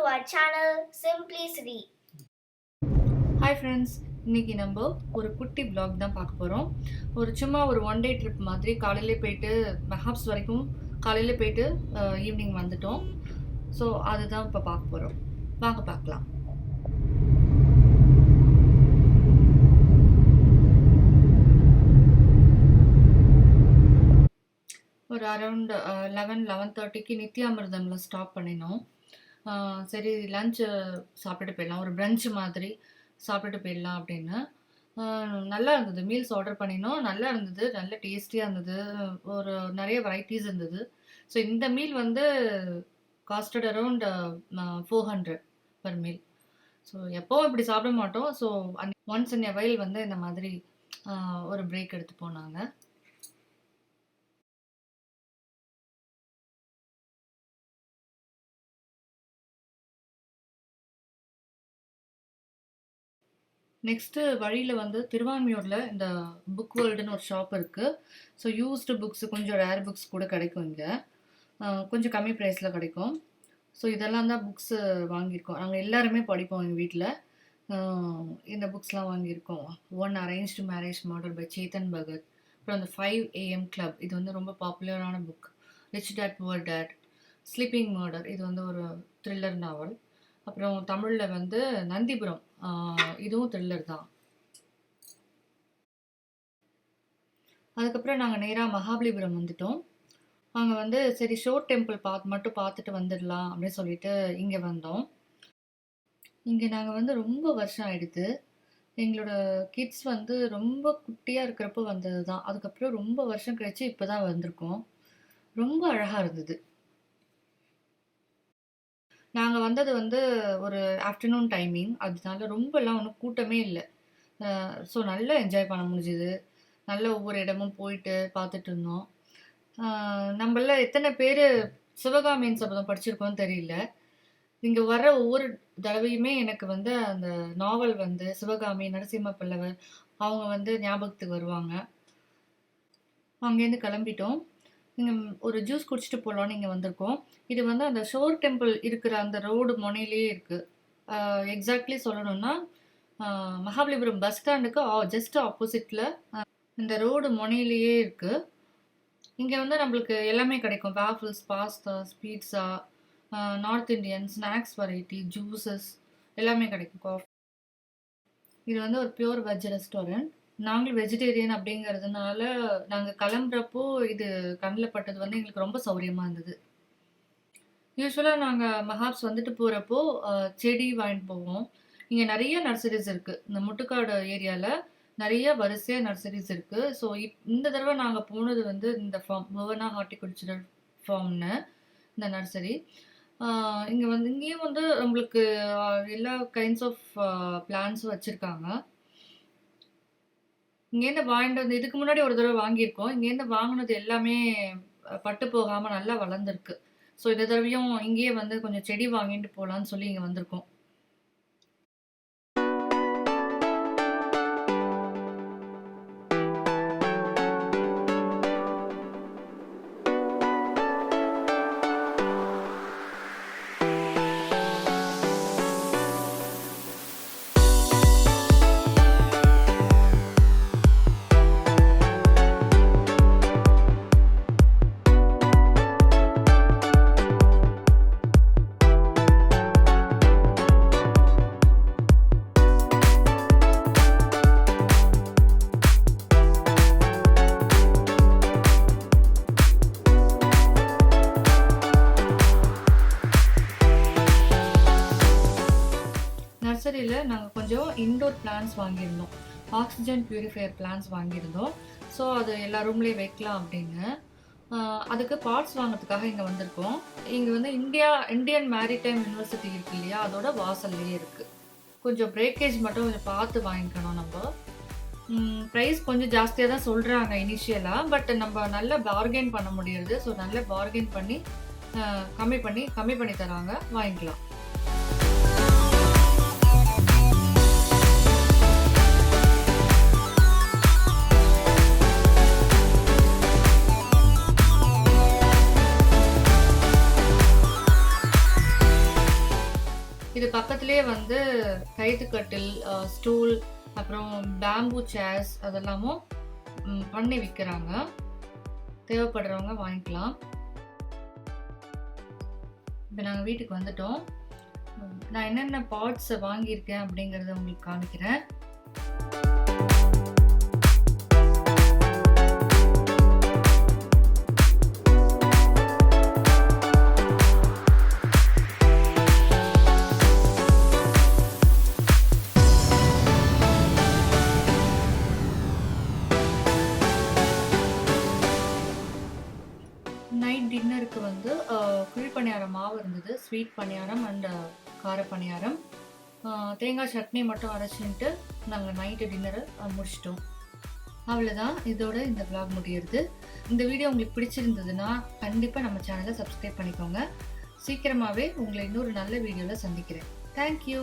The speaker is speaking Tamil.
our channel Simply Sri. Hi friends, இன்றைக்கி நம்ம ஒரு குட்டி vlog தான் பார்க்க போகிறோம். சும்மா ஒரு ஒன் டே ட்ரிப் மாதிரி காலையிலே போயிட்டு மெஹாப்ஸ் வரைக்கும் காலையிலே போயிட்டு ஈவினிங் வந்துட்டோம். ஸோ அதுதான் இப்போ பார்க்க போகிறோம். வாங்க பார்க்கலாம். ஒரு அரௌண்ட் 11:30க்கு நித்யாமிர்தமில் ஸ்டாப் பண்ணினோம். சரி லஞ்ச் சாப்பிட்டுட்டு போயிடலாம், ஒரு பிரஞ்ச் மாதிரி சாப்பிட்டுட்டு போயிடலாம் அப்படின்னு. நல்லா இருந்தது. மீல்ஸ் ஆர்டர் பண்ணினோம். நல்லா இருந்தது, நல்ல டேஸ்டியாக இருந்தது. நிறைய வெரைட்டிஸ் இருந்தது. ஸோ இந்த மீல் வந்து costed around 400 per meal. So எப்போவும் இப்படி சாப்பிட மாட்டோம். So once in a while வந்து இந்த மாதிரி ஒரு பிரேக் எடுத்து போனாங்க. நெக்ஸ்ட்டு வழியில் வந்து திருவான்மியூரில் இந்த புக் வேர்ல்டுன்னு ஒரு ஷாப் இருக்குது. ஸோ யூஸ்டு புக்ஸு, கொஞ்சம் ரேர் புக்ஸ் கூட கிடைக்கும் இங்கே. கொஞ்சம் கம்மி ப்ரைஸில் கிடைக்கும். ஸோ இதெல்லாம் தான் புக்ஸு வாங்கியிருக்கோம். நாங்கள் எல்லாருமே படிப்போம் எங்கள் வீட்டில். இந்த புக்ஸ்லாம் வாங்கியிருக்கோம். One arranged marriage model by Chetan Bhagat. அப்புறம் அந்த 5 AM கிளப், இது வந்து ரொம்ப பாப்புலரான book. Rich dad poor dad, sleeping murder, இது வந்து ஒரு த்ரில்லர் நாவல். அப்புறம் தமிழில் வந்து நந்திபுரம், இதுவும் த்ரில்லர் தான். அதுக்கப்புறம் நாங்கள் நேராக மகாபலிபுரம் வந்துட்டோம். அங்கே வந்து சரி ஷோர் டெம்பிள் மட்டும் பார்த்துட்டு வந்துடலாம் அப்படின்னு சொல்லிட்டு இங்கே வந்தோம். இங்கே நாங்கள் வந்து ரொம்ப வருஷம் ஆயிடுது. எங்களோட கிட்ஸ் வந்து ரொம்ப குட்டியாக இருக்கிறப்போ வந்தது தான். அதுக்கப்புறம் ரொம்ப வருஷம் கழிச்சு இப்போ தான் வந்திருக்கோம். ரொம்ப அழகாக இருந்தது. நாங்கள் வந்தது வந்து ஒரு ஆஃப்டர்நூன் டைமிங், அதனால ரொம்பலாம் ஒன்றும் கூட்டமே இல்லை. ஸோ நல்லா என்ஜாய் பண்ண முடிஞ்சுது. நல்ல ஒவ்வொரு இடமும் போயிட்டு பார்த்துட்டு இருந்தோம். நம்மள எத்தனை பேர் சிவகாமியின் சபதம் படிச்சிருக்கோன்னு தெரியல. இங்கே வர ஒவ்வொரு தடவையுமே எனக்கு வந்து அந்த நாவல் வந்து சிவகாமி, நரசிம்ம பல்லவர் அவங்க வந்து ஞாபகத்துக்கு வருவாங்க. அங்கேருந்து கிளம்பிட்டோம். இங்கே ஒரு ஜூஸ் குடிச்சிட்டு போகலான்னு இங்கே வந்திருக்கோம். இது வந்து அந்த ஷோர் டெம்பிள் இருக்கிற அந்த ரோடு முனையிலேயே இருக்குது. எக்ஸாக்ட்லி சொல்லணும்னா மகாபலிபுரம் பஸ் ஸ்டாண்டுக்கு ஜஸ்ட் ஆப்போசிட்டில் இந்த ரோடு முனையிலேயே இருக்குது. இங்கே வந்து நம்மளுக்கு எல்லாமே கிடைக்கும். Waffles, pastas, pizza, north Indian snacks variety, juices எல்லாமே கிடைக்கும். காஃபி. இது வந்து ஒரு பியூர் வெஜ் ரெஸ்டாரண்ட். நாங்கள் வெஜிடேரியன் அப்படிங்கிறதுனால நாங்கள் கிளம்புறப்போ இது கண்ணில் பட்டது வந்து எங்களுக்கு ரொம்ப சௌரியமாக இருந்தது. யூஸ்வலாக நாங்கள் மஹாப்ஸ் வந்துட்டு போகிறப்போ செடி வாங்கிட்டு போவோம். இங்கே நிறைய நர்சரிஸ் இருக்குது. இந்த முட்டுக்காடு ஏரியாவில் நிறைய வரிசையாக நர்சரிஸ் இருக்குது. ஸோ இந்த தடவை நாங்கள் போனது வந்து இந்த ஃபார்ம், புவனா ஹார்டிகல்ச்சரல் ஃபார்ம்னு இந்த நர்சரி. இங்கேயும் வந்து நம்மளுக்கு எல்லா கைண்ட்ஸ் ஆஃப் பிளான்ஸும் வச்சுருக்காங்க. இங்கேருந்து வாங்கிட்டு வந்து இதுக்கு முன்னாடி ஒரு தடவை வாங்கியிருக்கோம். இங்கேருந்து வாங்கினது எல்லாமே பட்டு போகாமல் நல்லா வளர்ந்துருக்கு. ஸோ இந்த தடவையும் இங்கேயே வந்து கொஞ்சம் செடி வாங்கிட்டு போகலான்னு சொல்லி இங்கே வந்திருக்கோம். நர்சரியில் நாங்கள் கொஞ்சம் இன்டோர் பிளான்ஸ் வாங்கியிருந்தோம். ஆக்சிஜன் பியூரிஃபையர் பிளான்ஸ் வாங்கியிருந்தோம். ஸோ அது எல்லா ரூம்லேயே வைக்கலாம் அப்படின்னு. அதுக்கு பார்ட்ஸ் வாங்கிறதுக்காக இங்கே வந்திருக்கோம். இங்கே வந்து இந்தியன் மேரிடைம் யூனிவர்சிட்டி இருக்கு இல்லையா, அதோட வாசல்லையே இருக்குது. கொஞ்சம் பிரேக்கேஜ் மட்டும் கொஞ்சம் பார்த்து வாங்கிக்கணும் நம்ம. ப்ரைஸ் கொஞ்சம் ஜாஸ்தியாக தான் சொல்கிறாங்க இனிஷியலாக, பட் நம்ம நல்லா பார்கெயின் பண்ண முடியுது. ஸோ நல்லா பார்கெயின் பண்ணி கம்மி பண்ணி தராங்க, வாங்கிக்கலாம். இது பக்கத்துலேயே வந்து கயிற்றுக்கட்டில், ஸ்டூல், அப்புறம் பேம்பூ சேர்ஸ் அதெல்லாமும் பண்ணி விற்கிறாங்க. தேவைப்படுறவங்க வாங்கிக்கலாம். இப்போ நாங்கள் வீட்டுக்கு வந்துட்டோம். நான் என்னென்ன பார்ட்ஸை வாங்கியிருக்கேன் அப்படிங்கிறத உங்களுக்கு காமிக்கிறேன். நைட் டின்னருக்கு வந்து குழி பணியாரம் மாவு இருந்தது, ஸ்வீட் பணியாரம் அண்ட் கார பணியாரம். தேங்காய் சட்னி மட்டும் அரைச்சிட்டு நாங்கள் நைட்டு டின்னரை முடிச்சிட்டோம். அவ்வளோதான், இதோட இந்த vlog முடியுது. இந்த வீடியோ உங்களுக்கு பிடிச்சிருந்ததுன்னா கண்டிப்பாக நம்ம சேனலை சப்ஸ்கிரைப் பண்ணிக்கோங்க. சீக்கிரமாகவே உங்களை இன்னொரு நல்ல வீடியோவில் சந்திக்கிறேன். தேங்க்யூ.